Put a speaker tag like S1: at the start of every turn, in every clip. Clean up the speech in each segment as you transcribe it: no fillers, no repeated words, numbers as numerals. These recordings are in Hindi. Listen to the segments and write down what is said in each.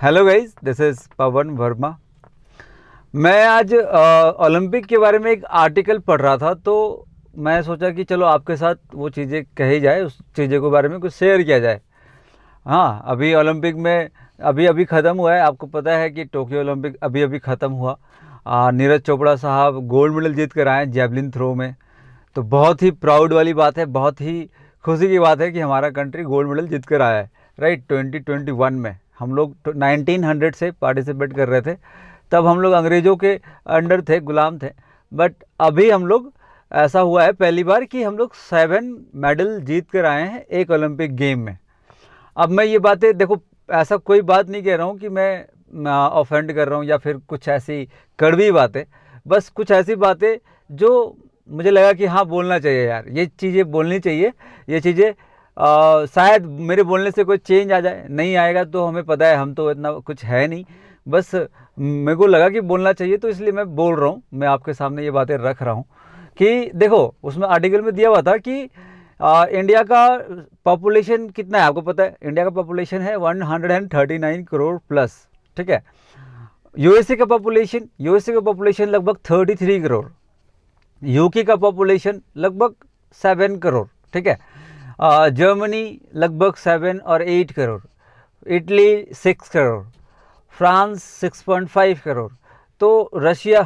S1: हेलो गाइस, दिस इज़ पवन वर्मा। मैं आज ओलंपिक के बारे में एक आर्टिकल पढ़ रहा था, तो मैं सोचा कि चलो आपके साथ वो चीज़ें कही जाए, उस चीज़ों के बारे में कुछ शेयर किया जाए। हाँ, अभी ओलंपिक में अभी अभी ख़त्म हुआ है। आपको पता है कि टोक्यो ओलंपिक अभी अभी ख़त्म हुआ। नीरज चोपड़ा साहब गोल्ड मेडल जीत कर आए जैवलिन थ्रो में। तो बहुत ही प्राउड वाली बात है, बहुत ही खुशी की बात है कि हमारा कंट्री गोल्ड मेडल जीत कर आया है। राइट, 2021 में हम लोग 1900 से पार्टिसिपेट कर रहे थे। तब हम लोग अंग्रेज़ों के अंडर थे, गुलाम थे। बट अभी हम लोग, ऐसा हुआ है पहली बार कि हम लोग 7 मेडल जीत कर आए हैं एक ओलंपिक गेम में। अब मैं ये बातें देखो, ऐसा कोई बात नहीं कह रहा हूँ कि मैं ऑफेंड कर रहा हूँ या फिर कुछ ऐसी कड़वी बातें। बस कुछ ऐसी बातें जो मुझे लगा कि हाँ, बोलना चाहिए यार, ये चीज़ें बोलनी चाहिए। ये चीज़ें शायद मेरे बोलने से कोई चेंज आ जाए, नहीं आएगा तो हमें पता है, हम तो इतना कुछ है नहीं। बस मेरे को लगा कि बोलना चाहिए, तो इसलिए मैं बोल रहा हूँ, मैं आपके सामने ये बातें रख रहा हूँ कि देखो, उसमें आर्टिकल में दिया हुआ था कि इंडिया का पॉपुलेशन कितना है। आपको पता है इंडिया का पॉपुलेशन है 139 करोड़ प्लस। ठीक है। यूएसए का पॉपुलेशन लगभग 33 करोड़। यूके का पॉपुलेशन लगभग 7 करोड़। ठीक है। जर्मनी लगभग 7 और 8 करोड़। इटली 6 करोड़। फ्रांस 6.5 करोड़। तो रशिया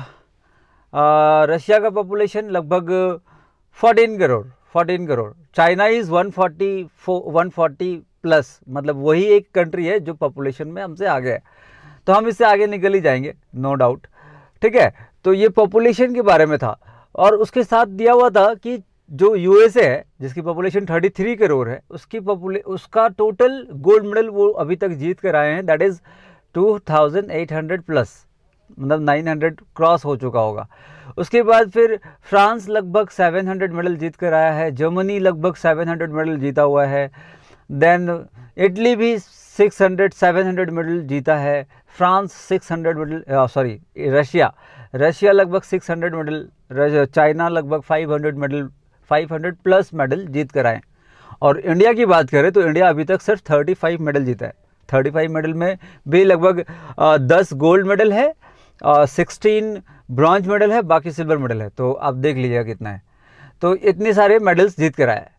S1: का पॉपुलेशन लगभग 14 करोड़। चाइना इज़ 140 प्लस, मतलब वही एक कंट्री है जो पॉपुलेशन में हमसे आगे है। तो हम इससे आगे निकल ही जाएंगे, नो डाउट। ठीक है। तो ये पॉपुलेशन के बारे में था। और उसके साथ दिया हुआ था कि जो यूएसए है, जिसकी पॉपुलेशन 33 करोड़ है, उसका टोटल गोल्ड मेडल वो अभी तक जीत कर आए हैं, दैट इज़ 2800 प्लस, मतलब 900 क्रॉस हो चुका होगा। उसके बाद फिर फ्रांस लगभग 700 मेडल जीत कर आया है। जर्मनी लगभग 700 मेडल जीता हुआ है। देन इटली भी 700 मेडल जीता है। फ्रांस 600 मेडल, सॉरी रशिया लगभग 600 मेडल, चाइना लगभग 500 प्लस मेडल जीत कर आए। और इंडिया की बात करें तो इंडिया अभी तक सिर्फ 35 मेडल जीता है। 35 मेडल में भी लगभग 10 गोल्ड मेडल है, 16 ब्रॉन्ज मेडल है, बाकी सिल्वर मेडल है। तो आप देख लीजिएगा कितना है। तो इतने सारे मेडल्स जीत कर आया है।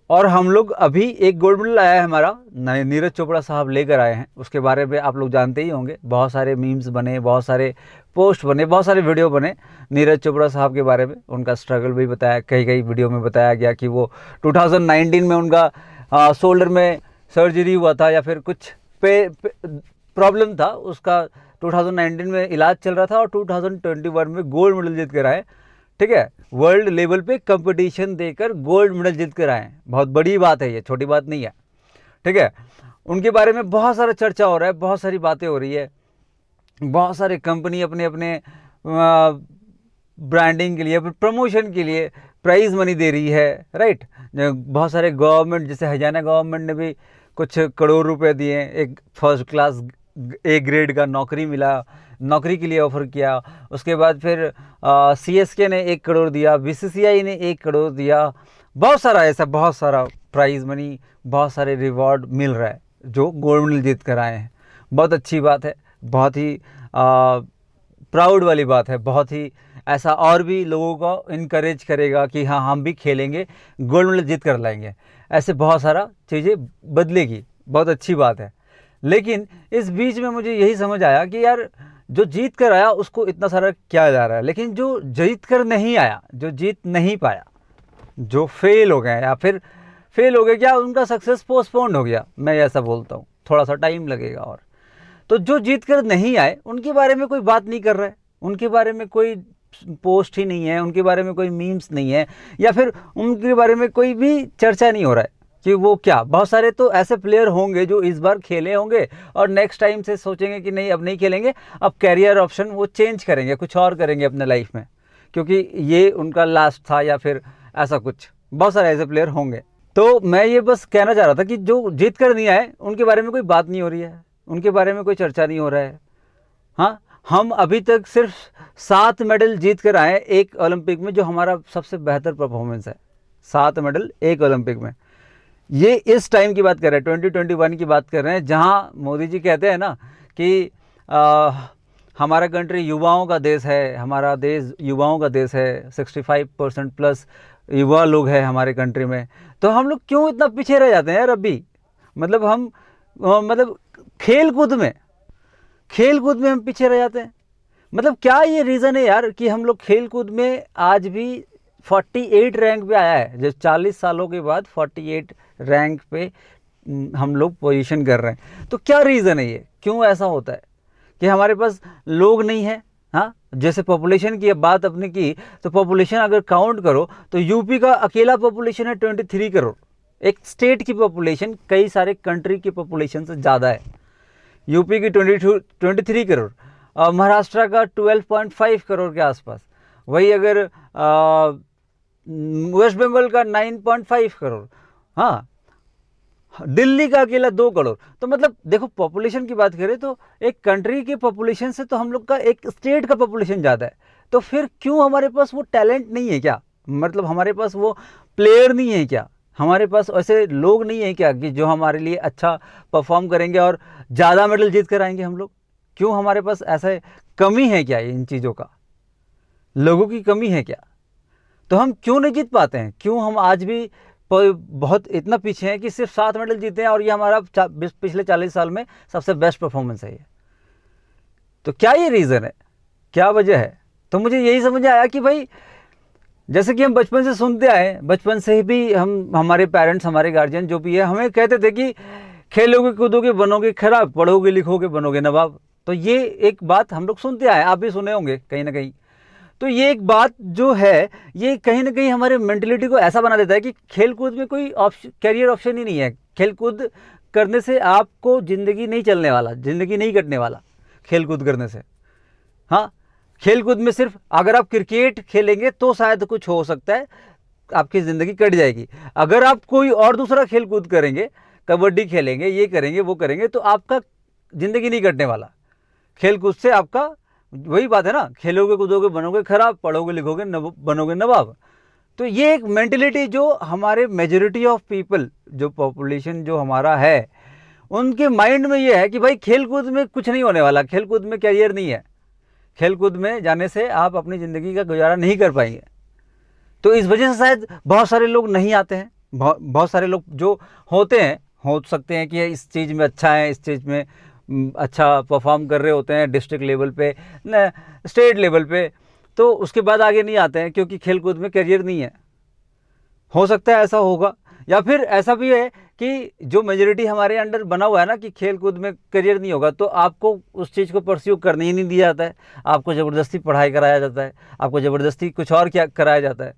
S1: और हम लोग अभी एक गोल्ड मेडल आया है हमारा, नीरज चोपड़ा साहब लेकर आए हैं। उसके बारे में आप लोग जानते ही होंगे, बहुत सारे मीम्स बने, बहुत सारे पोस्ट बने, बहुत सारे वीडियो बने नीरज चोपड़ा साहब के बारे में। उनका स्ट्रगल भी बताया, कई कई वीडियो में बताया गया कि वो 2019 में उनका शोल्डर में सर्जरी हुआ था या फिर कुछ पे प्रॉब्लम था उसका। 2019 में इलाज चल रहा था और 2021 में गोल्ड मेडल जीत कर आए। ठीक है। वर्ल्ड लेवल पे कंपटीशन देकर गोल्ड मेडल जीत कर आए। बहुत बड़ी बात है, ये छोटी बात नहीं है। ठीक है। उनके बारे में बहुत सारा चर्चा हो रहा है, बहुत सारी बातें हो रही है। बहुत सारे कंपनी अपने अपने ब्रांडिंग के लिए, प्रमोशन के लिए प्राइज मनी दे रही है। राइट। बहुत सारे गवर्नमेंट, जैसे हरियाणा गवर्नमेंट ने भी कुछ करोड़ रुपए दिए, एक फर्स्ट क्लास ए ग्रेड का नौकरी मिला, नौकरी के लिए ऑफर किया। उसके बाद फिर सीएसके ने 1 करोड़ दिया, बीसीसीआई ने 1 करोड़ दिया। बहुत सारा ऐसा, बहुत सारा प्राइज मनी, बहुत सारे रिवॉर्ड मिल रहा है जो गोल्ड मेडल जीत कर आए हैं। बहुत अच्छी बात है, बहुत ही प्राउड वाली बात है। बहुत ही ऐसा और भी लोगों को इनकरेज करेगा कि हाँ, हम भी खेलेंगे, गोल्ड मेडल जीत कर लाएंगे। ऐसे बहुत सारा चीज़ें बदलेगी, बहुत अच्छी बात है। लेकिन इस बीच में मुझे यही समझ आया कि यार, जो जीत कर आया उसको इतना सारा क्या जा रहा है, लेकिन जो जीत कर नहीं आया, जो जीत नहीं पाया, जो फेल हो गए, या फिर फेल हो गए क्या, उनका सक्सेस पोस्टपोन्ड हो गया, मैं ऐसा बोलता हूँ, थोड़ा सा टाइम लगेगा। और तो जो जीत कर नहीं आए उनके बारे में कोई बात नहीं कर रहा है, उनके बारे में कोई पोस्ट ही नहीं है, उनके बारे में कोई मीम्स नहीं है, या फिर उनके बारे में कोई भी चर्चा नहीं हो रहा है कि वो क्या। बहुत सारे तो ऐसे प्लेयर होंगे जो इस बार खेले होंगे और नेक्स्ट टाइम से सोचेंगे कि नहीं, अब नहीं खेलेंगे, अब कैरियर ऑप्शन वो चेंज करेंगे, कुछ और करेंगे अपने लाइफ में, क्योंकि ये उनका लास्ट था, या फिर ऐसा कुछ। बहुत सारे ऐसे प्लेयर होंगे। तो मैं ये बस कहना चाह रहा था कि जो जीत कर नहीं आए उनके बारे में कोई बात नहीं हो रही है, उनके बारे में कोई चर्चा नहीं हो रहा है। हाँ, हम अभी तक सिर्फ 7 मेडल जीत कर आए एक ओलंपिक में, जो हमारा सबसे बेहतर परफॉर्मेंस है। 7 मेडल एक ओलंपिक में। ये इस टाइम की बात कर रहे हैं, 2021 की बात कर रहे हैं, जहां मोदी जी कहते हैं ना कि हमारा कंट्री युवाओं का देश है, हमारा देश युवाओं का देश है, 65% प्लस युवा लोग हैं हमारे कंट्री में। तो हम लोग क्यों इतना पीछे रह जाते हैं यार अभी? मतलब हम मतलब खेल कूद में हम पीछे रह जाते हैं। मतलब क्या ये रीज़न है यार कि हम लोग खेल कूद में आज भी 48 रैंक पे आया है, जो 40 सालों के बाद 48 रैंक पे हम लोग पोजीशन कर रहे हैं। तो क्या रीज़न है ये, क्यों ऐसा होता है कि हमारे पास लोग नहीं है? हाँ, जैसे पॉपुलेशन की अब बात अपने की, तो पॉपुलेशन अगर काउंट करो तो यूपी का अकेला पॉपुलेशन है 23 करोड़। एक स्टेट की पॉपुलेशन कई सारे कंट्री की पॉपुलेशन से ज़्यादा है। यूपी की 23 करोड़, महाराष्ट्र का 12.5 करोड़ के आसपास। वही अगर वेस्ट बंगाल का 9.5 करोड़, हाँ, दिल्ली का अकेला 2 करोड़। तो मतलब देखो, पॉपुलेशन की बात करें तो एक कंट्री की पॉपुलेशन से तो हम लोग का एक स्टेट का पॉपुलेशन ज़्यादा है। तो फिर क्यों हमारे पास वो टैलेंट नहीं है क्या? मतलब हमारे पास वो प्लेयर नहीं है क्या? हमारे पास ऐसे लोग नहीं है क्या कि जो हमारे लिए अच्छा परफॉर्म करेंगे और ज़्यादा मेडल जीत कर आएंगे हम लोग? क्यों हमारे पास ऐसा कमी है क्या इन चीज़ों का? लोगों की कमी है क्या? तो हम क्यों नहीं जीत पाते हैं? क्यों हम आज भी बहुत इतना पीछे हैं कि सिर्फ 7 मेडल जीते हैं और ये हमारा पिछले 40 साल में सबसे बेस्ट परफॉर्मेंस है ये? तो क्या ये रीज़न है, क्या वजह है? तो मुझे यही समझ आया कि भाई, जैसे कि हम बचपन से सुनते आए, बचपन से ही भी हमारे पेरेंट्स, हमारे गार्जियन जो भी है, हमें कहते थे कि खेलोगे कूदोगे बनोगे खराब, पढ़ोगे लिखोगे बनोगे नवाब। तो ये एक बात हम लोग सुनते आए, आप भी सुने होंगे कहीं ना कहीं। तो ये एक बात जो है, ये कहीं ना कहीं हमारे मेंटलिटी को ऐसा बना देता है कि खेल कूद में कोई ऑप्शन, कैरियर ऑप्शन ही नहीं है। खेल कूद करने से आपको ज़िंदगी नहीं चलने वाला, ज़िंदगी नहीं कटने वाला खेल कूद करने से। हाँ, खेल कूद में सिर्फ अगर आप क्रिकेट खेलेंगे तो शायद कुछ हो सकता है, आपकी ज़िंदगी कट जाएगी। अगर आप कोई और दूसरा खेल कूद करेंगे, कबड्डी खेलेंगे, ये करेंगे वो करेंगे, तो आपका ज़िंदगी नहीं कटने वाला। खेल कूद से आपका वही बात है ना, खेलोगे कूदोगे बनोगे खराब, पढ़ोगे लिखोगे बनोगे नवाब। तो ये एक मेंटेलिटी जो हमारे मेजॉरिटी ऑफ पीपल, जो पॉपुलेशन जो हमारा है, उनके माइंड में ये है कि भाई खेल कूद में कुछ नहीं होने वाला, खेल कूद में कैरियर नहीं है, खेल कूद में जाने से आप अपनी ज़िंदगी का गुजारा नहीं कर पाएंगे। तो इस वजह से शायद बहुत सारे लोग नहीं आते हैं। बहुत सारे लोग जो होते हैं, हो सकते हैं कि इस चीज़ में अच्छा है, इस चीज़ में अच्छा परफॉर्म कर रहे होते हैं डिस्ट्रिक्ट लेवल पे, न स्टेट लेवल पे, तो उसके बाद आगे नहीं आते हैं क्योंकि खेल कूद में करियर नहीं है। हो सकता है ऐसा होगा, या फिर ऐसा भी है कि जो मेजोरिटी हमारे अंडर बना हुआ है ना कि खेल कूद में करियर नहीं होगा, तो आपको उस चीज़ को परस्यू करने ही नहीं दिया जाता है। आपको ज़बरदस्ती पढ़ाई कराया जाता है, आपको ज़बरदस्ती कुछ और क्या कराया जाता है।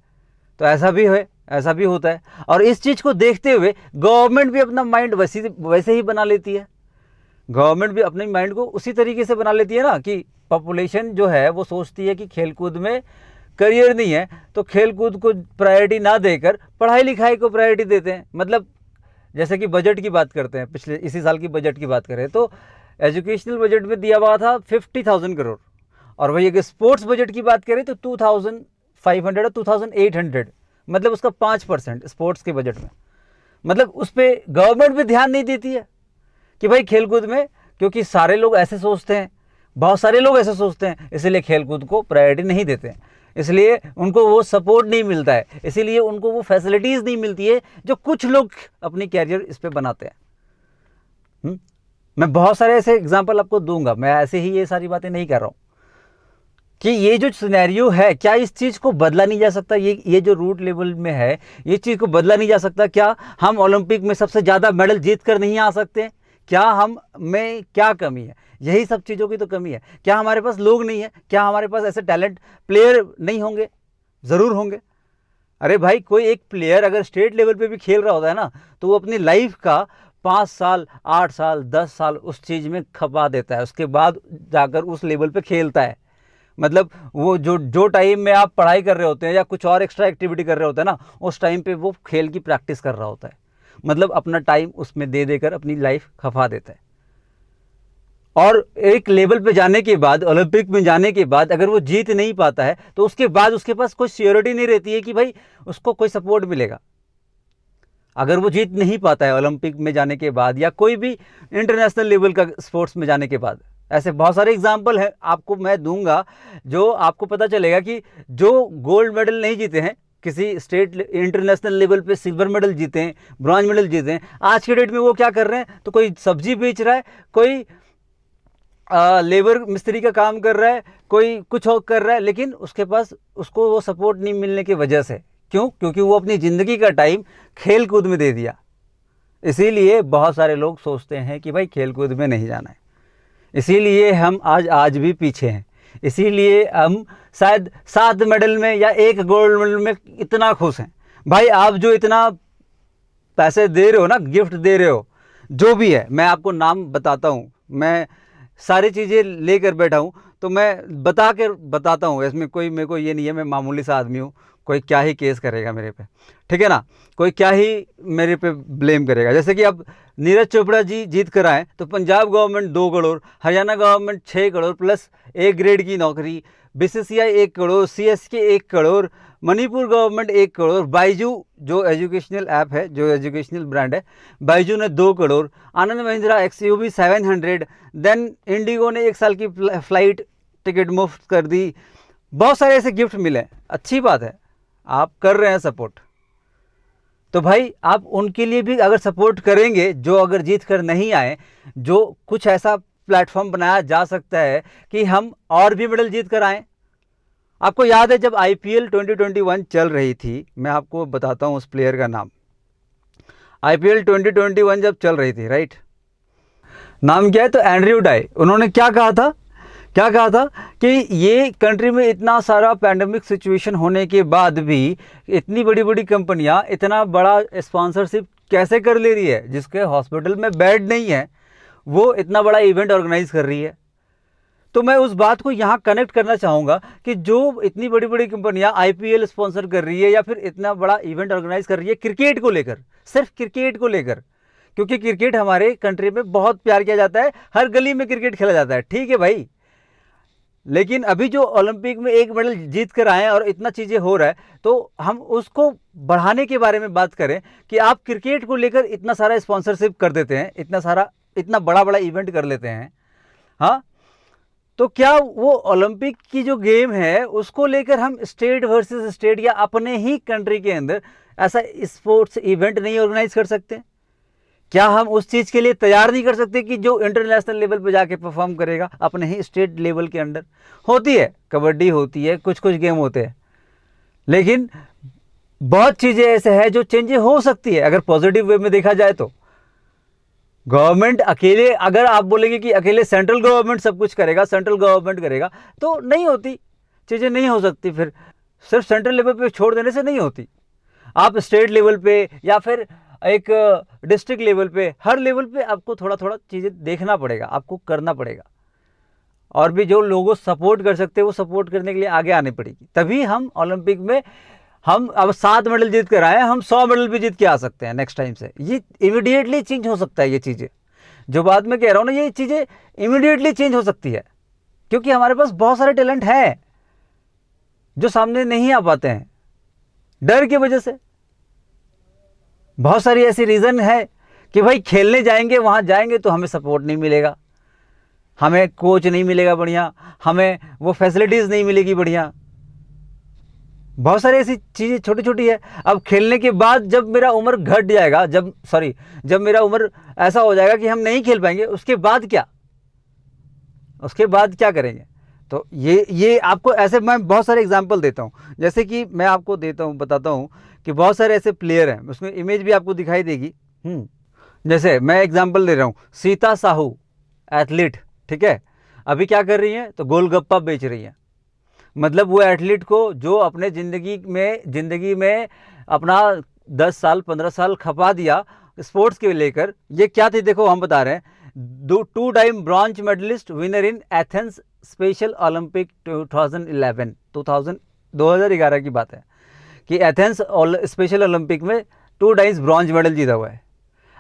S1: तो ऐसा भी है, ऐसा भी होता है। और इस चीज़ को देखते हुए गवर्नमेंट भी अपना माइंड वैसे ही बना लेती है। गवर्नमेंट भी अपने माइंड को उसी तरीके से बना लेती है ना कि पॉपुलेशन जो है वो सोचती है कि खेलकूद में करियर नहीं है, तो खेलकूद को प्रायोरिटी ना देकर पढ़ाई लिखाई को प्रायोरिटी देते हैं। मतलब जैसे कि बजट की बात करते हैं, पिछले इसी साल की बजट की बात करें तो एजुकेशनल बजट में दिया हुआ था 50,000 करोड़, और वही अगर स्पोर्ट्स बजट की बात करें तो 2,500 और 2,800, मतलब उसका 5% स्पोर्ट्स के बजट में। मतलब उस पर गवर्नमेंट भी ध्यान नहीं देती है कि भाई खेलकूद में, क्योंकि सारे लोग ऐसे सोचते हैं, बहुत सारे लोग ऐसे सोचते हैं, इसीलिए खेलकूद को प्रायोरिटी नहीं देते हैं, इसलिए उनको वो सपोर्ट नहीं मिलता है, इसीलिए उनको वो फैसिलिटीज़ नहीं मिलती है जो कुछ लोग अपनी कैरियर इस पर बनाते हैं। मैं बहुत सारे ऐसे एग्जाम्पल आपको दूंगा, मैं ऐसे ही ये सारी बातें नहीं कर रहा हूँ कि ये जो सिनेरियो है, क्या इस चीज़ को बदला नहीं जा सकता? ये जो रूट लेवल में है, ये चीज़ को बदला नहीं जा सकता? क्या हम ओलंपिक में सबसे ज़्यादा मेडल जीत कर नहीं आ सकते? क्या हम में क्या कमी है? यही सब चीज़ों की तो कमी है। क्या हमारे पास लोग नहीं है? क्या हमारे पास ऐसे टैलेंट प्लेयर नहीं होंगे? ज़रूर होंगे। अरे भाई, कोई एक प्लेयर अगर स्टेट लेवल पे भी खेल रहा होता है ना, तो वो अपनी लाइफ का 5 साल 8 साल 10 साल उस चीज़ में खपा देता है, उसके बाद जाकर उस लेवल पे खेलता है। मतलब वो जो टाइम में आप पढ़ाई कर रहे होते हैं या कुछ और एक्स्ट्रा एक्टिविटी कर रहे होते हैं ना, उस टाइम पे वो खेल की प्रैक्टिस कर रहा होता है। मतलब अपना टाइम उसमें दे देकर अपनी लाइफ खपा देता है। और एक लेवल पे जाने के बाद, ओलंपिक में जाने के बाद अगर वो जीत नहीं पाता है, तो उसके बाद उसके पास कोई सियोरिटी नहीं रहती है कि भाई उसको कोई सपोर्ट मिलेगा। अगर वो जीत नहीं पाता है ओलंपिक में जाने के बाद या कोई भी इंटरनेशनल लेवल का स्पोर्ट्स में जाने के बाद, ऐसे बहुत सारे एग्जाम्पल हैं आपको मैं दूंगा, जो आपको पता चलेगा कि जो गोल्ड मेडल नहीं जीते हैं, किसी स्टेट इंटरनेशनल लेवल पे सिल्वर मेडल जीते हैं, ब्रॉन्ज मेडल जीते हैं, आज के डेट में वो क्या कर रहे हैं, तो कोई सब्जी बेच रहा है, कोई लेबर मिस्त्री का काम कर रहा है, कोई कुछ और कर रहा है, लेकिन उसके पास उसको वो सपोर्ट नहीं मिलने की वजह से, क्यों? क्योंकि वो अपनी ज़िंदगी का टाइम खेल कूद में दे दिया। इसीलिए बहुत सारे लोग सोचते हैं कि भाई खेल कूद में नहीं जाना है, इसीलिए हम आज भी पीछे हैं, इसीलिए हम शायद 7 मेडल में या 1 गोल्ड मेडल में इतना खुश हैं। भाई आप जो इतना पैसे दे रहे हो ना, गिफ्ट दे रहे हो, जो भी है, मैं आपको नाम बताता हूँ, मैं सारी चीज़ें लेकर बैठा हूँ, तो मैं बताता हूँ, इसमें कोई मेरे को ये नहीं है, मैं मामूली सा आदमी हूँ, कोई क्या ही केस करेगा मेरे पे, ठीक है ना, कोई क्या ही मेरे पे ब्लेम करेगा। जैसे कि अब नीरज चोपड़ा जी जीत कर आए, तो Punjab government 2 crore, Haryana government 6 crore plus A grade की नौकरी, BCCI 1 crore, CSK 1 crore, Manipur government 1 crore, Byju जो एजुकेशनल ऐप है, जो एजुकेशनल ब्रांड है, बाइजू ने 2 crore, Anand Mahindra XUV 700, then Indigo ने 1 साल की फ्लाइट टिकट मुफ्त कर दी। बहुत सारे ऐसे गिफ्ट मिले, अच्छी बात है, आप कर रहे हैं सपोर्ट, तो भाई आप उनके लिए भी अगर सपोर्ट करेंगे, जो अगर जीत कर नहीं आए, जो कुछ ऐसा प्लेटफॉर्म बनाया जा सकता है कि हम और भी मेडल जीत कर आए। आपको याद है जब IPL 2021 चल रही थी, मैं आपको बताता हूं उस प्लेयर का नाम, IPL 2021 जब चल रही थी, राइट, नाम क्या है, तो एंड्रयू डाई। उन्होंने क्या कहा था कि ये कंट्री में इतना सारा पैंडेमिक सिचुएशन होने के बाद भी इतनी बड़ी बड़ी कंपनियां इतना बड़ा स्पॉन्सरशिप कैसे कर ले रही है, जिसके हॉस्पिटल में बेड नहीं है, वो इतना बड़ा इवेंट ऑर्गेनाइज कर रही है। तो मैं उस बात को यहाँ कनेक्ट करना चाहूँगा कि जो इतनी बड़ी बड़ी कंपनियां IPL स्पॉन्सर कर रही है या फिर इतना बड़ा इवेंट ऑर्गेनाइज कर रही है क्रिकेट को लेकर, सिर्फ क्रिकेट को लेकर, क्योंकि क्रिकेट हमारे कंट्री में बहुत प्यार किया जाता है, हर गली में क्रिकेट खेला जाता है, ठीक है भाई, लेकिन अभी जो ओलंपिक में 1 मेडल जीत कर आए हैं और इतना चीज़ें हो रहा है, तो हम उसको बढ़ाने के बारे में बात करें कि आप क्रिकेट को लेकर इतना सारा स्पॉन्सरशिप कर देते हैं, इतना बड़ा बड़ा इवेंट कर लेते हैं, हाँ, तो क्या वो ओलंपिक की जो गेम है उसको लेकर हम स्टेट वर्सेस स्टेट या अपने ही कंट्री के अंदर ऐसा स्पोर्ट्स इवेंट नहीं ऑर्गेनाइज कर सकते? क्या हम उस चीज़ के लिए तैयार नहीं कर सकते कि जो इंटरनेशनल लेवल पे जाके परफॉर्म करेगा अपने ही स्टेट लेवल के अंडर? होती है, कबड्डी होती है, कुछ गेम होते हैं, लेकिन बहुत चीज़ें ऐसे हैं जो चेंजेस हो सकती है अगर पॉजिटिव वे में देखा जाए तो। गवर्नमेंट अकेले, अगर आप बोलेंगे कि अकेले सेंट्रल गवर्नमेंट सब कुछ करेगा, सेंट्रल गवर्नमेंट करेगा, तो नहीं होती चीज़ें, नहीं हो सकती, फिर सिर्फ सेंट्रल लेवल पे छोड़ देने से नहीं होती। आप स्टेट लेवल पे या फिर एक डिस्ट्रिक्ट लेवल पे, हर लेवल पे आपको थोड़ा थोड़ा चीज़ें देखना पड़ेगा, आपको करना पड़ेगा, और भी जो लोगों सपोर्ट कर सकते हैं वो सपोर्ट करने के लिए आगे आने पड़ेगी, तभी हम ओलंपिक में, हम अब 7 मेडल जीत कर आए हैं, हम 100 मेडल भी जीत के आ सकते हैं नेक्स्ट टाइम से। ये इमीडिएटली चेंज हो सकता है, ये चीज़ें जो बात मैं कह रहा हूँ ना, ये चीज़ें इमीडिएटली चेंज हो सकती है, क्योंकि हमारे पास बहुत सारे टैलेंट हैं जो सामने नहीं आ पाते हैं डर की वजह से। बहुत सारी ऐसी रीज़न है कि भाई खेलने जाएंगे, वहाँ जाएंगे तो हमें सपोर्ट नहीं मिलेगा, हमें कोच नहीं मिलेगा बढ़िया, हमें वो फैसिलिटीज़ नहीं मिलेगी बढ़िया, बहुत सारी ऐसी चीज़ें छोटी छोटी है। अब खेलने के बाद जब मेरा उम्र घट जाएगा, जब मेरा उम्र ऐसा हो जाएगा कि हम नहीं खेल पाएंगे, उसके बाद क्या करेंगे? तो ये आपको ऐसे मैं बहुत सारे एग्जांपल देता हूँ, जैसे कि मैं आपको बताता हूँ कि बहुत सारे ऐसे प्लेयर हैं, उसमें इमेज भी आपको दिखाई देगी। जैसे मैं एग्जांपल दे रहा हूँ, सीता साहू एथलीट, ठीक है, अभी क्या कर रही हैं, तो गोलगप्पा बेच रही हैं। मतलब वो एथलीट को जो अपने ज़िंदगी में अपना 10 साल 15 साल खपा दिया स्पोर्ट्स के लेकर, ये क्या थी देखो, हम बता रहे हैं, 2 time bronze medallist, winner in Athens special Olympic 2011 की बात है कि एथेंस स्पेशल ओलंपिक में 2 टाइम्स ब्रॉन्ज मेडल जीता हुआ है।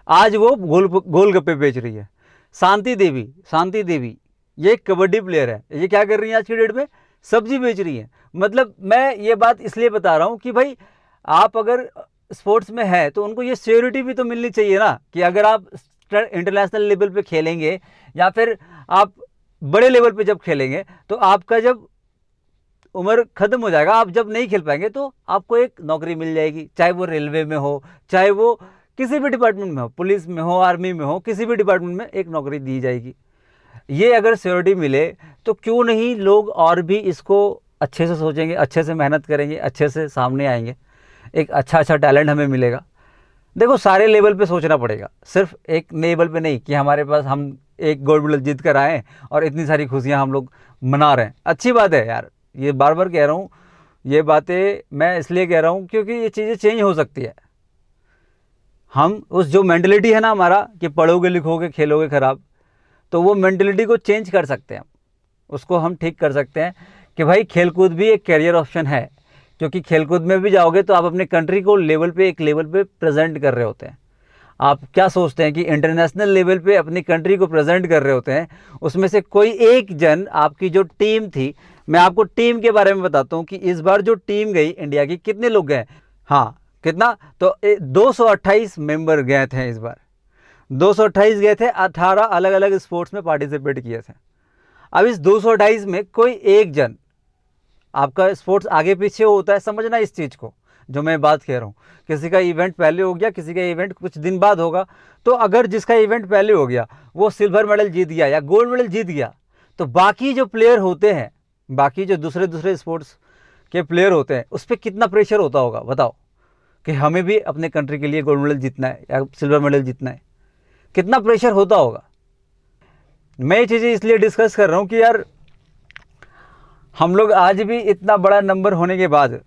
S1: आज वो गोलगप्पे बेच रही है। शांति देवी ये एक कबड्डी प्लेयर है, ये क्या कर रही है आज की डेट में? सब्जी बेच रही है। मतलब मैं ये बात इसलिए बता रहा हूँ कि भाई आप अगर स्पोर्ट्स में है तो उनको ये सिक्योरिटी भी तो मिलनी चाहिए ना, कि अगर आप इंटरनेशनल लेवल पे खेलेंगे या फिर आप बड़े लेवल पे जब खेलेंगे तो आपका जब उम्र खत्म हो जाएगा, आप जब नहीं खेल पाएंगे तो आपको एक नौकरी मिल जाएगी, चाहे वो रेलवे में हो, चाहे वो किसी भी डिपार्टमेंट में हो, पुलिस में हो, आर्मी में हो, किसी भी डिपार्टमेंट में एक नौकरी दी जाएगी। ये अगर सिक्योरिटी मिले तो क्यों नहीं लोग और भी इसको अच्छे से सोचेंगे, अच्छे से मेहनत करेंगे, अच्छे से सामने आएंगे, एक अच्छा टैलेंट हमें मिलेगा। देखो सारे लेवल पे सोचना पड़ेगा, सिर्फ एक लेवल पे नहीं कि हमारे पास हम एक गोल्ड मेडल जीत कर आए और इतनी सारी खुशियां हम लोग मना रहे हैं। अच्छी बात है यार, ये बार बार कह रहा हूँ, ये बातें मैं इसलिए कह रहा हूँ क्योंकि ये चीज़ें चेंज हो सकती है। हम उस जो मेंटलिटी है ना हमारा कि पढ़ोगे लिखोगे खेलोगे खराब, तो वो मेंटलिटी को चेंज कर सकते हैं, उसको हम ठीक कर सकते हैं कि भाई खेलकूद भी एक कैरियर ऑप्शन है। क्योंकि खेलकूद में भी जाओगे तो आप अपने कंट्री को लेवल पे एक लेवल पे प्रेजेंट कर रहे होते हैं। आप क्या सोचते हैं कि इंटरनेशनल लेवल पे अपनी कंट्री को प्रेजेंट कर रहे होते हैं, उसमें से कोई एक जन आपकी जो टीम थी, मैं आपको टीम के बारे में बताता हूँ कि इस बार जो टीम गई इंडिया की, कितने लोग गए, हाँ कितना, तो 228 मेंबर गए थे इस बार, 228 गए थे, 18 अलग अलग स्पोर्ट्स में पार्टिसिपेट किए थे। अब इस 228 में कोई एक जन, आपका स्पोर्ट्स आगे पीछे होता है, समझना इस चीज़ को जो मैं बात कह रहा हूँ। किसी का इवेंट पहले हो गया, किसी का इवेंट कुछ दिन बाद होगा, तो अगर जिसका इवेंट पहले हो गया वो सिल्वर मेडल जीत गया या गोल्ड मेडल जीत गया, तो बाकी जो प्लेयर होते हैं, बाकी जो दूसरे स्पोर्ट्स के प्लेयर होते हैं, उस पर कितना प्रेशर होता होगा बताओ, कि हमें भी अपने कंट्री के लिए गोल्ड मेडल जीतना है या सिल्वर मेडल जीतना है, कितना प्रेशर होता होगा। मैं ये चीज़ें इसलिए डिस्कस कर रहा हूँ कि यार हम लोग आज भी इतना बड़ा नंबर होने के बाद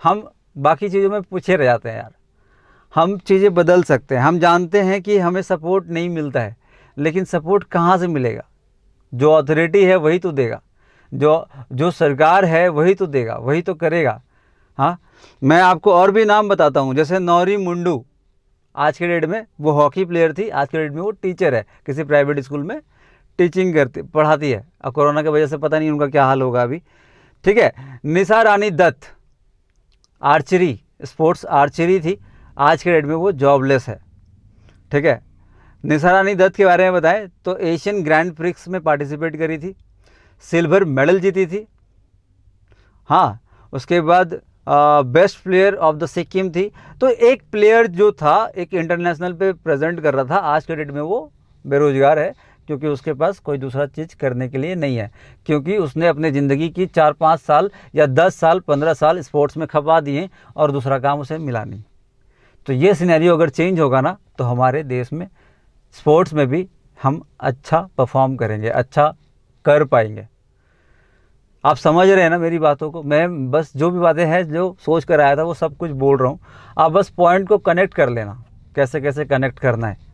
S1: हम बाकी चीज़ों में पीछे रह जाते हैं यार। हम चीज़ें बदल सकते हैं, हम जानते हैं कि हमें सपोर्ट नहीं मिलता है, लेकिन सपोर्ट कहाँ से मिलेगा? जो अथॉरिटी है वही तो देगा, जो सरकार है वही तो देगा, वही तो करेगा। हाँ, मैं आपको और भी नाम बताता हूँ, जैसे नौरी मुंडू, आज के डेट में वो हॉकी प्लेयर थी, आज के डेट में वो टीचर है, किसी प्राइवेट स्कूल में टीचिंग पढ़ाती है। अब कोरोना की वजह से पता नहीं उनका क्या हाल होगा अभी, ठीक है। निशा रानी दत्त, आर्चरी, स्पोर्ट्स आर्चरी थी, आज के डेट में वो जॉबलेस है, ठीक है। निशा रानी दत्त के बारे में बताएं तो एशियन ग्रैंड प्रिक्स में पार्टिसिपेट करी थी, सिल्वर मेडल जीती थी। हाँ, उसके बाद best player of the Sikkim थी। तो एक प्लेयर जो था एक इंटरनेशनल पे प्रेजेंट कर रहा था, आज के डेट में वो बेरोजगार है, क्योंकि उसके पास कोई दूसरा चीज़ करने के लिए नहीं है, क्योंकि उसने अपनी ज़िंदगी की 4-5 साल या 10 साल 15 साल स्पोर्ट्स में खपा दिए और दूसरा काम उसे मिला नहीं। तो ये सिनेरियो अगर चेंज होगा ना, तो हमारे देश में स्पोर्ट्स में भी हम अच्छा परफॉर्म करेंगे, अच्छा कर पाएंगे। आप समझ रहे हैं ना मेरी बातों को? मैं बस जो भी बातें हैं जो सोच कर आया था वो सब कुछ बोल रहा हूँ, आप बस पॉइंट को कनेक्ट कर लेना, कैसे कैसे कनेक्ट करना है।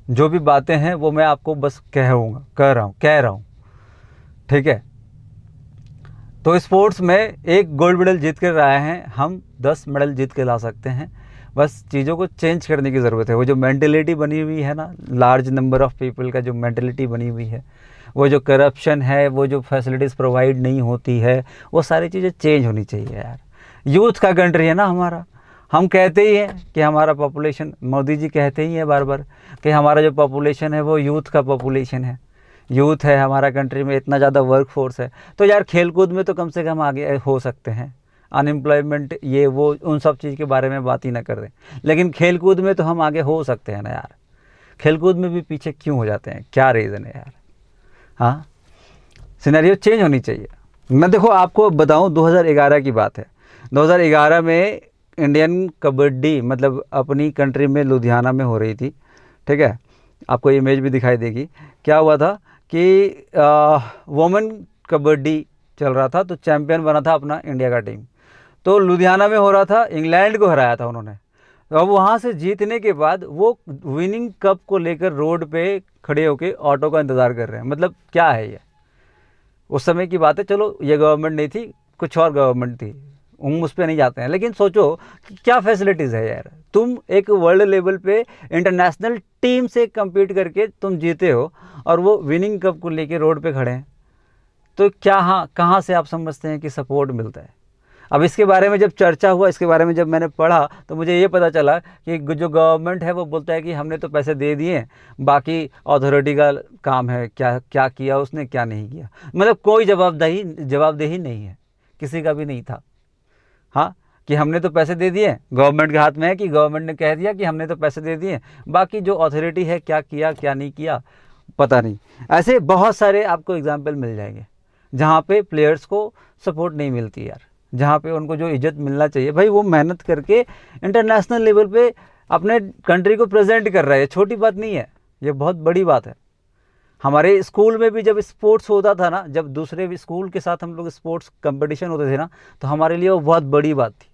S1: जो भी बातें हैं वो मैं आपको बस कह रहा हूँ, ठीक है। तो स्पोर्ट्स में एक गोल्ड मेडल जीत कर आए हैं, हम 10 मेडल जीत के ला सकते हैं। बस चीज़ों को चेंज करने की ज़रूरत है। वो जो मेंटेलिटी बनी हुई है ना, लार्ज नंबर ऑफ़ पीपल का जो मेंटेलिटी बनी हुई है, वो जो करप्शन है, वो जो फैसिलिटीज़ प्रोवाइड नहीं होती है, वो सारी चीज़ें चेंज होनी चाहिए यार। यूथ का कंट्री है ना हमारा, हम कहते ही हैं कि हमारा पॉपुलेशन, मोदी जी कहते ही हैं बार बार कि हमारा जो पॉपुलेशन है वो यूथ का पॉपुलेशन है, यूथ है हमारा कंट्री में, इतना ज़्यादा वर्क फोर्स है। तो यार खेलकूद में तो कम से कम आगे हो सकते हैं। अनएम्प्लॉयमेंट ये वो उन सब चीज़ के बारे में बात ही ना कर दें, लेकिन खेलकूद में तो हम आगे हो सकते हैं ना यार। खेलकूद में भी पीछे क्यों हो जाते हैं, क्या रीज़न है यार? हाँ, सिनेरियो चेंज होनी चाहिए। मैं देखो आपको बताऊं, 2011 की बात है। 2011 में इंडियन कबड्डी मतलब अपनी कंट्री में लुधियाना में हो रही थी, ठीक है। आपको इमेज भी दिखाई देगी। क्या हुआ था कि वुमेन कबड्डी चल रहा था, तो चैम्पियन बना था अपना इंडिया का टीम। तो लुधियाना में हो रहा था, इंग्लैंड को हराया था उन्होंने। अब वहाँ से जीतने के बाद वो विनिंग कप को लेकर रोड पे खड़े होकर ऑटो का इंतज़ार कर रहे हैं। मतलब क्या है ये? उस समय की बात है, चलो ये गवर्नमेंट नहीं थी, कुछ और गवर्नमेंट थी, हम उस पर नहीं जाते हैं, लेकिन सोचो कि क्या फैसिलिटीज़ है यार। तुम एक वर्ल्ड लेवल पे इंटरनेशनल टीम से कम्पीट करके तुम जीते हो और वो विनिंग कप को लेके रोड पे खड़े हैं, तो क्या, हाँ, कहाँ से आप समझते हैं कि सपोर्ट मिलता है? अब इसके बारे में जब चर्चा हुआ, इसके बारे में जब मैंने पढ़ा, तो मुझे ये पता चला कि जो गवर्नमेंट है वो बोलता है कि हमने तो पैसे दे दिए, बाकी अथॉरिटी का काम है, क्या क्या किया उसने, क्या नहीं किया। मतलब कोई जवाबदेही नहीं है, किसी का भी नहीं था। हाँ, कि हमने तो पैसे दे दिए, गवर्नमेंट के हाथ में है कि गवर्नमेंट ने कह दिया कि हमने तो पैसे दे दिए, बाकी जो अथॉरिटी है क्या किया क्या नहीं किया पता नहीं। ऐसे बहुत सारे आपको एग्जाम्पल मिल जाएंगे जहाँ पे प्लेयर्स को सपोर्ट नहीं मिलती यार, जहाँ पे उनको जो इज्जत मिलना चाहिए। भाई वो मेहनत करके इंटरनेशनल लेवल पे अपने कंट्री को प्रेजेंट कर रहा है, छोटी बात नहीं है, ये बहुत बड़ी बात है। हमारे स्कूल में भी जब स्पोर्ट्स होता था ना, जब दूसरे भी स्कूल के साथ हम लोग स्पोर्ट्स कंपटीशन होते थे ना, तो हमारे लिए वो बहुत बड़ी बात थी।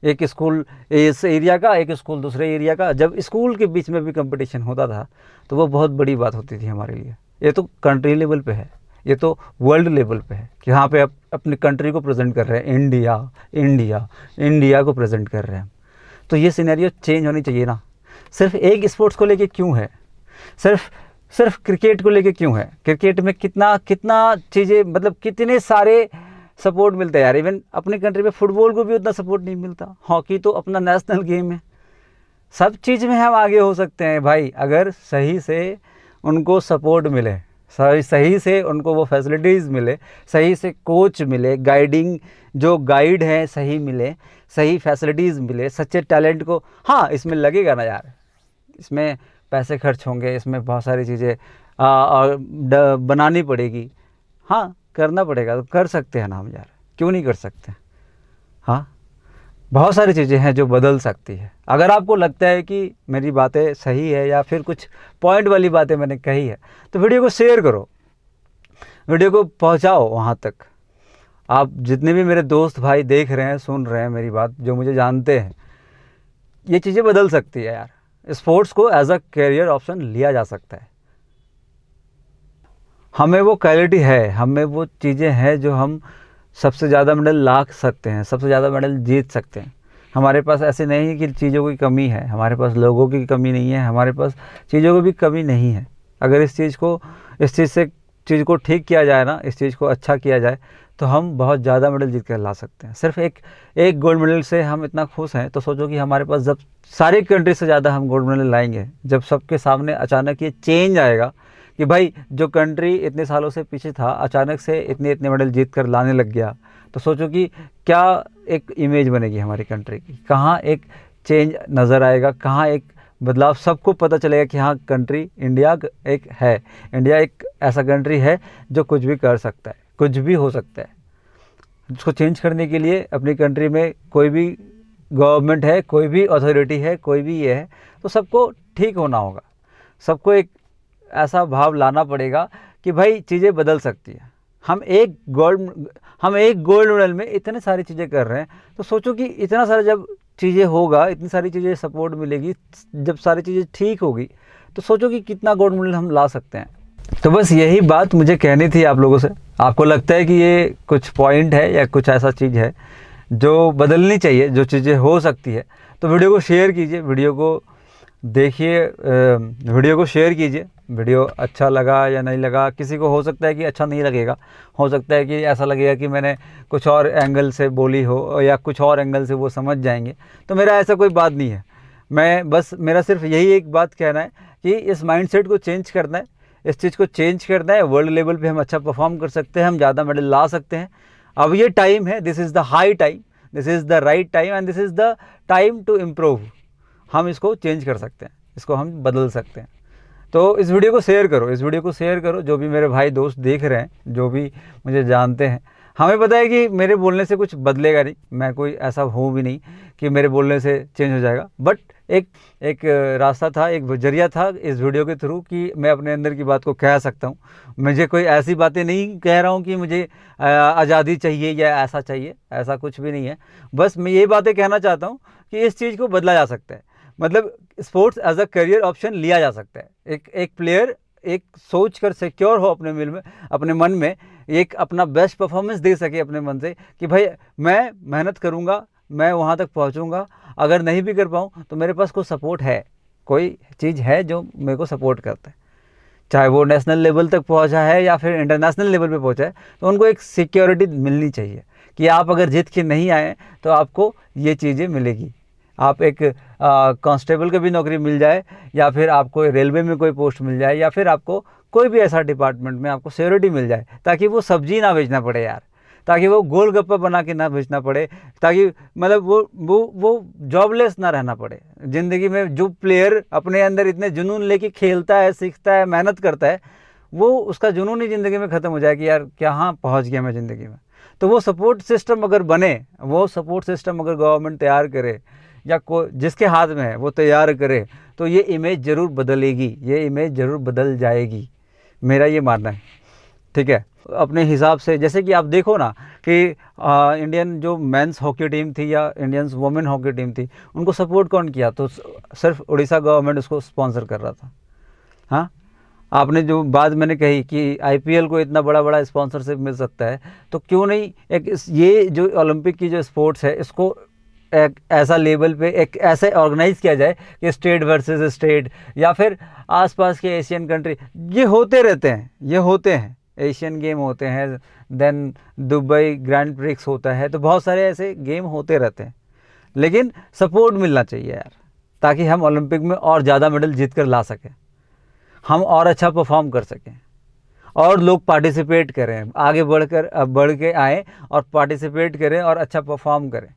S1: एक स्कूल इस एरिया का, एक स्कूल दूसरे एरिया का, जब स्कूल के बीच में भी कंपटीशन होता था तो वो बहुत बड़ी बात होती थी हमारे लिए। ये तो कंट्री लेवल पे है, ये तो वर्ल्ड लेवल पे है कि यहाँ पे आप अपनी कंट्री को प्रेजेंट कर रहे हैं, इंडिया इंडिया इंडिया को प्रेजेंट कर रहे हैं। तो ये सिनेरियो चेंज होनी चाहिए ना। सिर्फ एक स्पोर्ट्स को लेके क्यों है, सिर्फ क्रिकेट को लेके क्यों है? क्रिकेट में कितना कितना चीज़ें, मतलब कितने सारे सपोर्ट मिलता है यार। इवन अपनी कंट्री में फुटबॉल को भी उतना सपोर्ट नहीं मिलता, हॉकी तो अपना नेशनल गेम है। सब चीज़ में हम आगे हो सकते हैं भाई, अगर सही से उनको सपोर्ट मिले, सही से उनको वो फैसिलिटीज़ मिले, सही से कोच मिले, गाइडिंग जो गाइड है सही मिले, सही फैसिलिटीज़ मिले, सच्चे टैलेंट को। हाँ, इसमें लगेगा ना यार, इसमें पैसे खर्च होंगे, इसमें बहुत सारी चीज़ें बनानी पड़ेगी। हाँ, करना पड़ेगा, तो कर सकते हैं ना हम यार, क्यों नहीं कर सकते। हाँ, बहुत सारी चीज़ें हैं जो बदल सकती है। अगर आपको लगता है कि मेरी बातें सही है या फिर कुछ पॉइंट वाली बातें मैंने कही है, तो वीडियो को शेयर करो, वीडियो को पहुंचाओ वहाँ तक। आप जितने भी मेरे दोस्त भाई देख रहे हैं, सुन रहे हैं मेरी बात, जो मुझे जानते हैं, ये चीज़ें बदल सकती है यार। स्पोर्ट्स को एज अ करियर ऑप्शन लिया जा सकता है। हमें वो क्वालिटी है, हमें वो चीज़ें हैं जो हम सबसे ज़्यादा मेडल ला सकते हैं, सबसे ज़्यादा मेडल जीत सकते हैं। हमारे पास ऐसे नहीं है कि चीज़ों की कमी है, हमारे पास लोगों की कमी नहीं है, हमारे पास चीज़ों की भी कमी नहीं है। अगर इस चीज़ को ठीक किया जाए ना, इस चीज़ को अच्छा किया जाए, तो हम बहुत ज़्यादा मेडल जीत कर ला सकते हैं। सिर्फ एक गोल्ड मेडल से हम इतना खुश हैं, तो सोचो कि हमारे पास जब सारी कंट्री से ज़्यादा हम गोल्ड मेडल लाएंगे, जब सबके सामने अचानक ये चेंज आएगा कि भाई जो कंट्री इतने सालों से पीछे था, अचानक से इतने मेडल जीत कर लाने लग गया, तो सोचो कि क्या एक इमेज बनेगी हमारी कंट्री की, कहाँ एक चेंज नज़र आएगा, कहाँ एक बदलाव। सबको पता चलेगा कि हाँ, कंट्री इंडिया एक है, इंडिया एक ऐसा कंट्री है जो कुछ भी कर सकता है, कुछ भी हो सकता है। उसको चेंज करने के लिए अपनी कंट्री में कोई भी गवर्नमेंट है, कोई भी अथॉरिटी है, कोई भी ये है, तो सबको ठीक होना होगा। सबको एक ऐसा भाव लाना पड़ेगा कि भाई चीज़ें बदल सकती है। हम एक गोल्ड मेडल में इतने सारी चीज़ें कर रहे हैं, तो सोचो कि इतना सारा जब चीज़ें होगा, इतनी सारी चीज़ें सपोर्ट मिलेगी, जब सारी चीज़ें ठीक होगी, तो सोचो कि कितना गोल्ड मेडल हम ला सकते हैं। तो बस यही बात मुझे कहनी थी आप लोगों से। आपको लगता है कि ये कुछ पॉइंट है या कुछ ऐसा चीज़ है जो बदलनी चाहिए, जो चीज़ें हो सकती है, तो वीडियो को शेयर कीजिए, वीडियो को देखिए, वीडियो को शेयर कीजिए। वीडियो अच्छा लगा या नहीं लगा, किसी को हो सकता है कि अच्छा नहीं लगेगा, हो सकता है कि ऐसा लगेगा कि मैंने कुछ और एंगल से बोली हो या कुछ और एंगल से वो समझ जाएंगे, तो मेरा ऐसा कोई बात नहीं है। मेरा सिर्फ यही एक बात कहना है कि इस माइंडसेट को चेंज करना है, इस चीज़ को चेंज करना है। वर्ल्ड लेवल पे हम अच्छा परफॉर्म कर सकते हैं, हम ज़्यादा मेडल ला सकते हैं। अब ये टाइम है, this is the high time, this is the right time and this is the time to improve. हम इसको चेंज कर सकते हैं, इसको हम बदल सकते हैं। तो इस वीडियो को शेयर करो, इस वीडियो को शेयर करो। जो भी मेरे भाई दोस्त देख रहे हैं, जो भी मुझे जानते हैं, हमें पता है कि मेरे बोलने से कुछ बदलेगा नहीं, मैं कोई ऐसा हूँ भी नहीं कि मेरे बोलने से चेंज हो जाएगा। बट एक रास्ता था, एक जरिया था इस वीडियो के थ्रू कि मैं अपने अंदर की बात को कह सकता हूँ। मुझे कोई ऐसी बातें नहीं कह रहा हूँ कि मुझे आज़ादी चाहिए या ऐसा चाहिए, ऐसा कुछ भी नहीं है। बस मैं ये बातें कहना चाहता हूँ कि इस चीज़ को बदला जा सकता है, मतलब sports as a career option लिया जा सकता है। एक प्लेयर एक सोच कर सिक्योर हो अपने मन में, एक अपना बेस्ट परफॉर्मेंस दे सके अपने मन से कि भाई मैं मेहनत करूँगा, मैं वहाँ तक पहुँचूँगा, अगर नहीं भी कर पाऊँ तो मेरे पास कोई सपोर्ट है, कोई चीज़ है जो मेरे को सपोर्ट करता है। चाहे वो नेशनल लेवल तक पहुँचा है या फिर इंटरनेशनल लेवल पे पहुँचा है, तो उनको एक सिक्योरिटी मिलनी चाहिए कि आप अगर जीत के नहीं आए तो आपको ये चीज़ें मिलेगी। आप एक कांस्टेबल की भी नौकरी मिल जाए, या फिर आपको रेलवे में कोई पोस्ट मिल जाए, या फिर आपको कोई भी ऐसा डिपार्टमेंट में आपको सिक्योरिटी मिल जाए, ताकि वो सब्जी ना बेचना पड़े यार, ताकि वो गोलगप्पा बना के ना बेचना पड़े, ताकि मतलब वो जॉबलेस ना रहना पड़े ज़िंदगी में। जो प्लेयर अपने अंदर इतने जुनून लेके खेलता है, सीखता है, मेहनत करता है, वो उसका जुनून ही ज़िंदगी में ख़त्म हो जाए कि यार कहाँ पहुँच गया मैं ज़िंदगी में। तो वो सपोर्ट सिस्टम अगर बने, वो सपोर्ट सिस्टम अगर गवर्नमेंट तैयार करे, या जिसके हाथ में है वो तैयार करे, तो ये इमेज ज़रूर बदलेगी, ये इमेज ज़रूर बदल जाएगी, मेरा ये मानना है। ठीक है, अपने हिसाब से जैसे कि आप देखो ना कि इंडियन जो मेंस हॉकी टीम थी या इंडियन वुमेन हॉकी टीम थी, उनको सपोर्ट कौन किया? तो सिर्फ उड़ीसा गवर्नमेंट उसको स्पॉन्सर कर रहा था। हाँ, आपने जो बात मैंने कही कि आईपीएल को इतना बड़ा बड़ा स्पॉन्सरशिप मिल सकता है, तो क्यों नहीं ये जो ओलंपिक की जो स्पोर्ट्स है, इसको एक ऐसा लेवल पे एक ऐसे ऑर्गेनाइज किया जाए कि स्टेट वर्सेस स्टेट, या फिर आसपास के एशियन कंट्री, ये होते रहते हैं, ये होते हैं, एशियन गेम होते हैं, देन दुबई ग्रैंड प्रिक्स होता है, तो बहुत सारे ऐसे गेम होते रहते हैं। लेकिन सपोर्ट मिलना चाहिए यार, ताकि हम ओलंपिक में और ज़्यादा मेडल जीत कर ला सकें, हम और अच्छा परफॉर्म कर सकें, और लोग पार्टिसिपेट करें, आगे बढ़ के आएँ और पार्टिसिपेट करें और अच्छा परफॉर्म करें।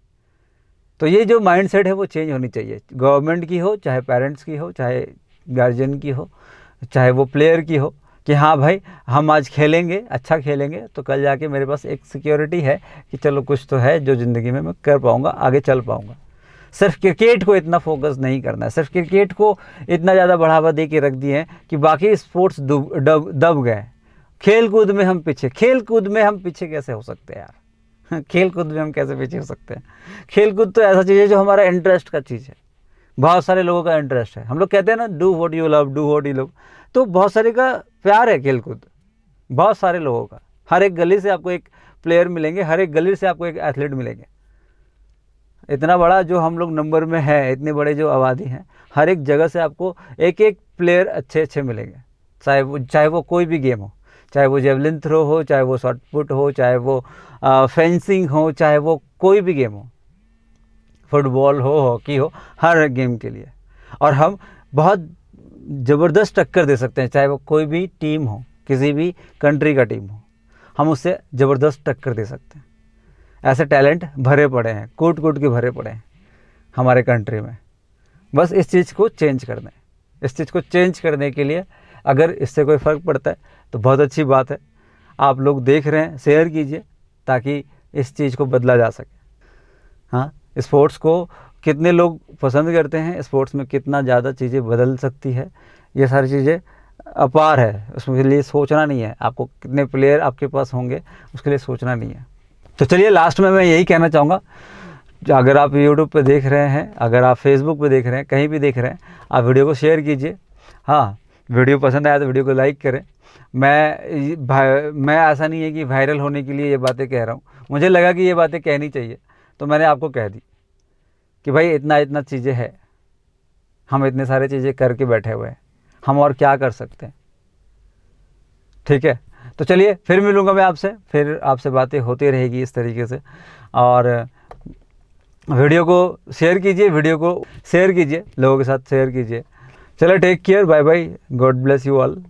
S1: तो ये जो माइंडसेट है वो चेंज होनी चाहिए, गवर्नमेंट की हो, चाहे पेरेंट्स की हो, चाहे गार्जियन की हो, चाहे वो प्लेयर की हो, कि हाँ भाई हम आज खेलेंगे, अच्छा खेलेंगे, तो कल जाके मेरे पास एक सिक्योरिटी है कि चलो कुछ तो है जो ज़िंदगी में मैं कर पाऊँगा, आगे चल पाऊँगा। सिर्फ क्रिकेट को इतना फोकस नहीं करना है, सिर्फ क्रिकेट को इतना ज़्यादा बढ़ावा दे के रख दिए हैं कि बाकी स्पोर्ट्स दब गए। खेल कूद में हम पीछे कैसे हो सकते हैं यार? खेल कूद में हम कैसे पीछे हो सकते हैं? खेल कूद तो ऐसा चीज़ है जो हमारा इंटरेस्ट का चीज़ है, बहुत सारे लोगों का इंटरेस्ट है। हम लोग कहते हैं ना, डू व्हाट यू लव, तो बहुत सारे का प्यार है खेल कूद, बहुत सारे लोगों का। हर एक गली से आपको एक प्लेयर मिलेंगे, हर एक गली से आपको एक एथलीट मिलेंगे। इतना बड़ा जो हम लोग नंबर में है, इतने बड़े जो आबादी हैं, हर एक जगह से आपको एक एक प्लेयर अच्छे मिलेंगे, चाहे वो कोई भी गेम हो, चाहे वो जेवलिन थ्रो हो, चाहे वो शॉट पुट हो, चाहे वो फेंसिंग हो, चाहे वो कोई भी गेम हो, फुटबॉल हो, हॉकी हो, हर गेम के लिए। और हम बहुत ज़बरदस्त टक्कर दे सकते हैं, चाहे वो कोई भी टीम हो, किसी भी कंट्री का टीम हो, हम उससे ज़बरदस्त टक्कर दे सकते हैं। ऐसे टैलेंट भरे पड़े हैं, कूट के भरे पड़े हैं हमारे कंट्री में। बस इस चीज़ को चेंज करना है। इस चीज़ को चेंज करने के लिए अगर इससे कोई फ़र्क पड़ता है तो बहुत अच्छी बात है। आप लोग देख रहे हैं, शेयर कीजिए ताकि इस चीज़ को बदला जा सके। हाँ, स्पोर्ट्स को कितने लोग पसंद करते हैं, स्पोर्ट्स में कितना ज़्यादा चीज़ें बदल सकती है, ये सारी चीज़ें अपार है। उसके लिए सोचना नहीं है, आपको कितने प्लेयर आपके पास होंगे उसके लिए सोचना नहीं है। तो चलिए लास्ट में मैं यही कहना चाहूँगा, अगर आप यूट्यूब पे देख रहे हैं, अगर आप फेसबुक पे देख रहे हैं, कहीं भी देख रहे हैं, आप वीडियो को शेयर कीजिए। हाँ, वीडियो पसंद आया तो वीडियो को लाइक करें। मैं ऐसा नहीं है कि वायरल होने के लिए ये बातें कह रहा हूँ, मुझे लगा कि ये बातें कहनी चाहिए तो मैंने आपको कह दी कि भाई इतना चीज़ें है, हम इतने सारे चीज़ें करके बैठे हुए हैं, हम और क्या कर सकते हैं। ठीक है, तो चलिए फिर मिलूँगा मैं आपसे, फिर आपसे बातें होती रहेगी इस तरीके से। और वीडियो को शेयर कीजिए, लोगों के साथ शेयर कीजिए। चलो take care, bye bye, God bless you all.